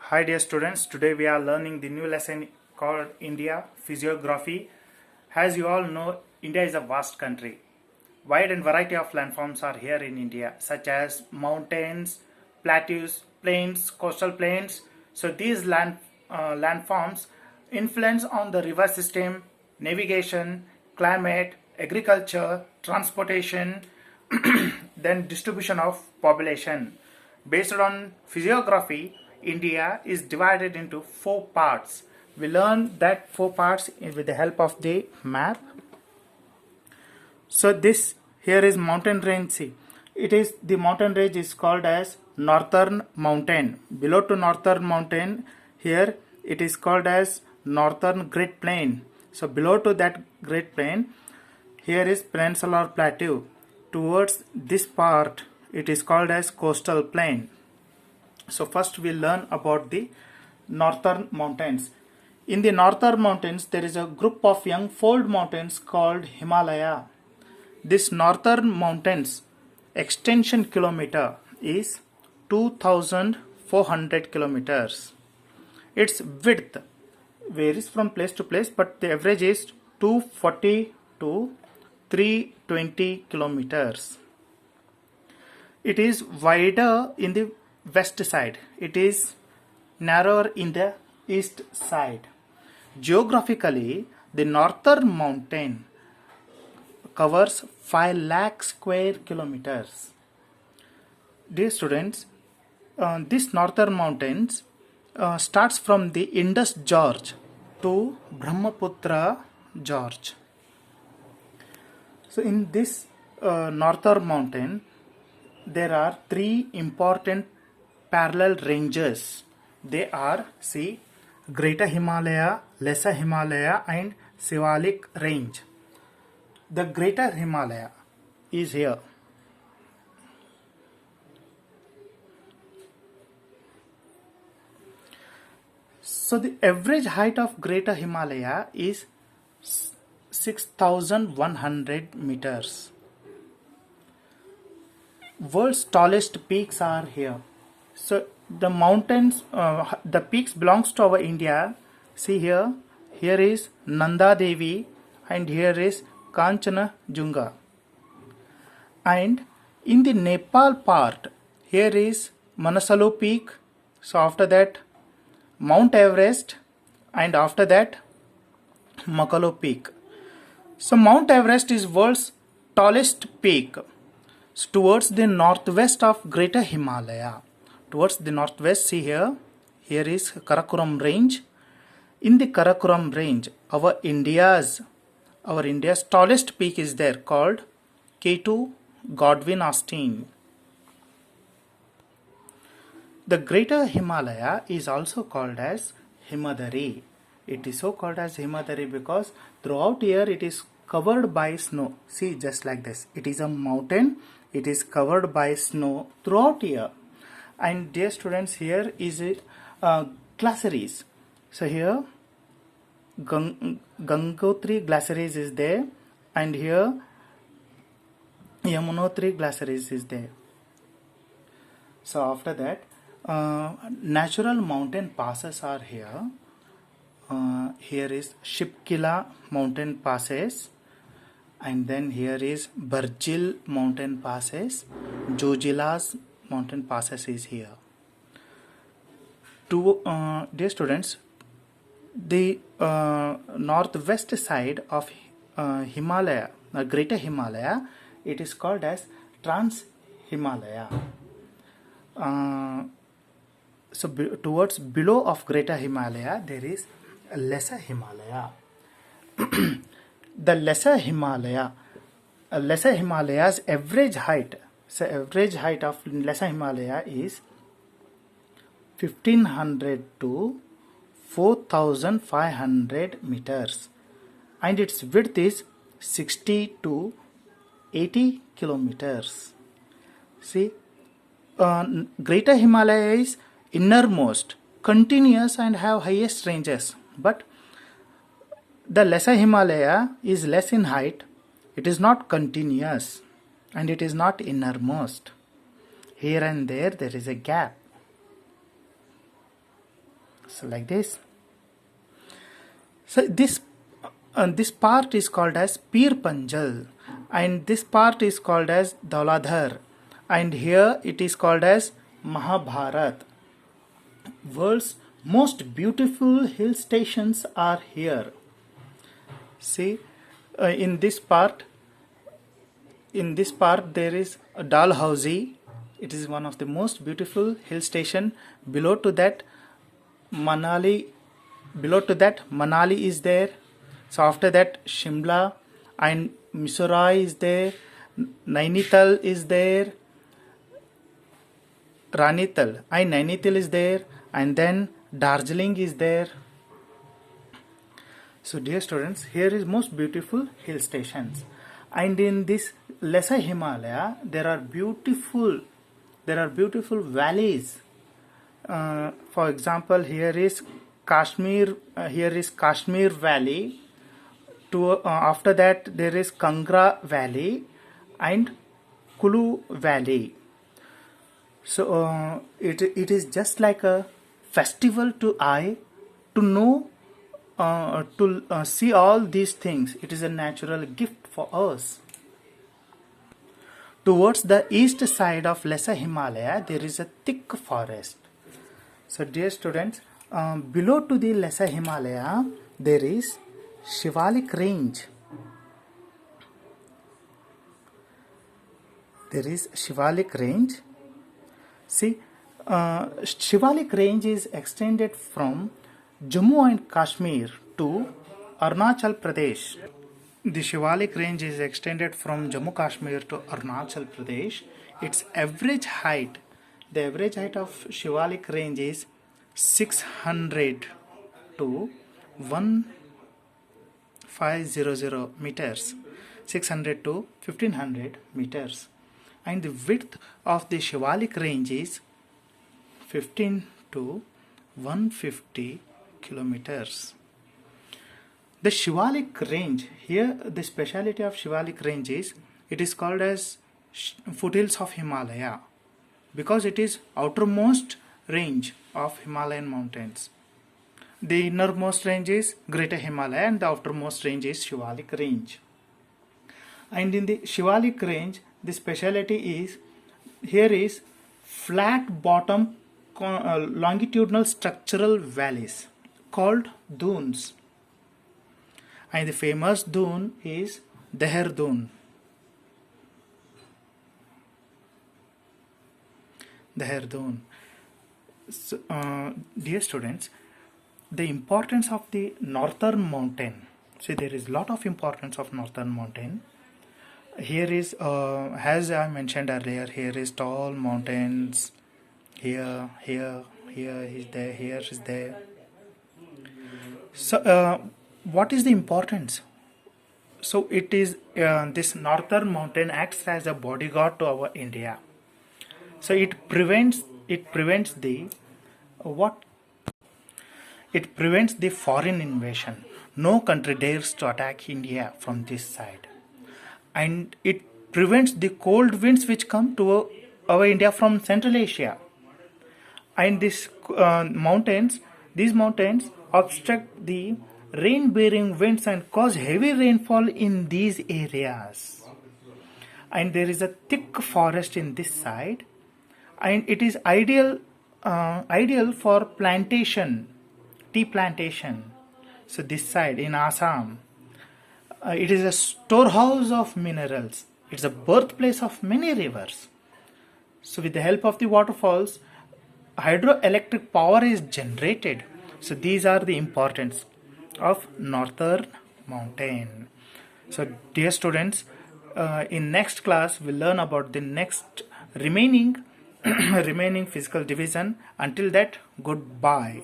Hi dear students, today we are learning the new lesson called India Physiography. As you all know, India is a vast country. Wide and variety of landforms are here in India, such as mountains, plateaus, plains, coastal plains. So these landforms influence on the river system, navigation, climate, agriculture, transportation, then distribution of population. Based on physiography, India is divided into four parts. We learn that four parts with the help of the map. So this here is mountain range. See, it is the mountain range is called as Northern Mountain. Below to Northern Mountain, here it is called as Northern Great Plain. So below to that Great Plain, here is Peninsular Plateau. Towards this part, it is called as Coastal Plain. So first we learn about the northern mountains. In the northern mountains, there is a group of young fold mountains called Himalaya. This northern mountains extension kilometer is 2400 kilometers. Its width varies from place to place, but the average is 240 to 320 kilometers. It is wider in the west side. It is narrower in the east side. Geographically, the northern mountain covers 5 lakh square kilometers. Dear students, this northern mountains starts from the Indus Gorge to Brahmaputra Gorge. So in this northern mountain, there are three important parallel ranges. They are, see, Greater Himalaya, Lesser Himalaya and Shivalik range. The Greater Himalaya is here. So the average height of Greater Himalaya is 6100 meters. World's tallest peaks are here. So the mountains, the peaks belongs to our India. See here, here is Nanda Devi and here is Kanchanajunga. And in the Nepal part, here is Manaslu peak. So after that, Mount Everest, and after that, Makalu peak. So Mount Everest is world's tallest peak. So towards the northwest of Greater Himalaya. Towards the northwest, see here, here is Karakoram range. In the Karakoram range, our India's tallest peak is there called K2 Godwin Austen. The Greater Himalaya is also called as Himadari. It is so called as Himadari because throughout year it is covered by snow. See, just like this. It is a mountain. It is covered by snow throughout year. And dear students, here is glaciers. So here Gangotri glaciers is there, and here Yamunotri glaciers is there. So after that, natural mountain passes are here. Here is Shipkila mountain passes, and then here is Barjil mountain passes. Jojila's mountain passes is here. Dear students, the northwest side of Himalaya, Greater Himalaya, it is called as Trans Himalaya. So towards below of Greater Himalaya, there is Lesser Himalaya. The Lesser Himalaya's average height. So average height of Lesser Himalaya is 1500 to 4500 meters, and its width is 60 to 80 kilometers. See, Greater Himalaya is innermost, continuous and have highest ranges, but the Lesser Himalaya is less in height. It is not continuous and it is not innermost. Here and there is a gap. So like this. So this part is called as Pir Panjal, and this part is called as Dauladhar, and here it is called as Mahabharat. World's most beautiful hill stations are here. See, in this part there is a Dalhousie. It is one of the most beautiful hill station. Below to that Manali is there. So after that Shimla and Missouri is there, Nainital is there, Ranital and Nainital is there, and then Darjeeling is there. So dear students, here is most beautiful hill stations, and in this lesser Himalaya there are beautiful valleys. For example, here is Kashmir Valley. After that there is Kangra Valley and Kulu Valley. So it is just like a festival to eye to know, to see all these things. It is a natural gift for us. Towards the east side of lesser Himalaya there is a thick forest. So dear students, below to the lesser Himalaya there is Shivalik range. There is Shivalik range. See, Shivalik range is extended from Jammu and Kashmir to Arunachal Pradesh. The Shivalik range is extended from Jammu Kashmir to Arunachal Pradesh. Its average height, the average height of Shivalik range is 600 to 1500 meters. 600 to 1500 meters. And the width of the Shivalik range is 15 to 150 kilometers. The Shivalik range, here the speciality of Shivalik range is, it is called as foothills of Himalaya because it is outermost range of Himalayan mountains. The innermost range is Greater Himalaya and the outermost range is Shivalik range. And in the Shivalik range, the speciality is, here is flat bottom longitudinal structural valleys called dunes. And the famous dune is Dehradun. So, dear students, the importance of the northern mountain. See, there is lot of importance of northern mountain. Here is, as I mentioned earlier, here is tall mountains. Here is there, here is there. So, what is the importance? So, it is this northern mountain acts as a bodyguard to our India. So, it prevents the what? It prevents the foreign invasion. No country dares to attack India from this side. And it prevents the cold winds which come to our India from Central Asia. And these mountains obstruct the rain-bearing winds and cause heavy rainfall in these areas. And there is a thick forest in this side, and it is ideal for plantation, tea plantation. So this side in Assam, it is a storehouse of minerals. It's a birthplace of many rivers. So with the help of the waterfalls, hydroelectric power is generated. So these are the importance of northern mountain. So dear students, in next class we'll learn about the next remaining physical division. Until that, goodbye.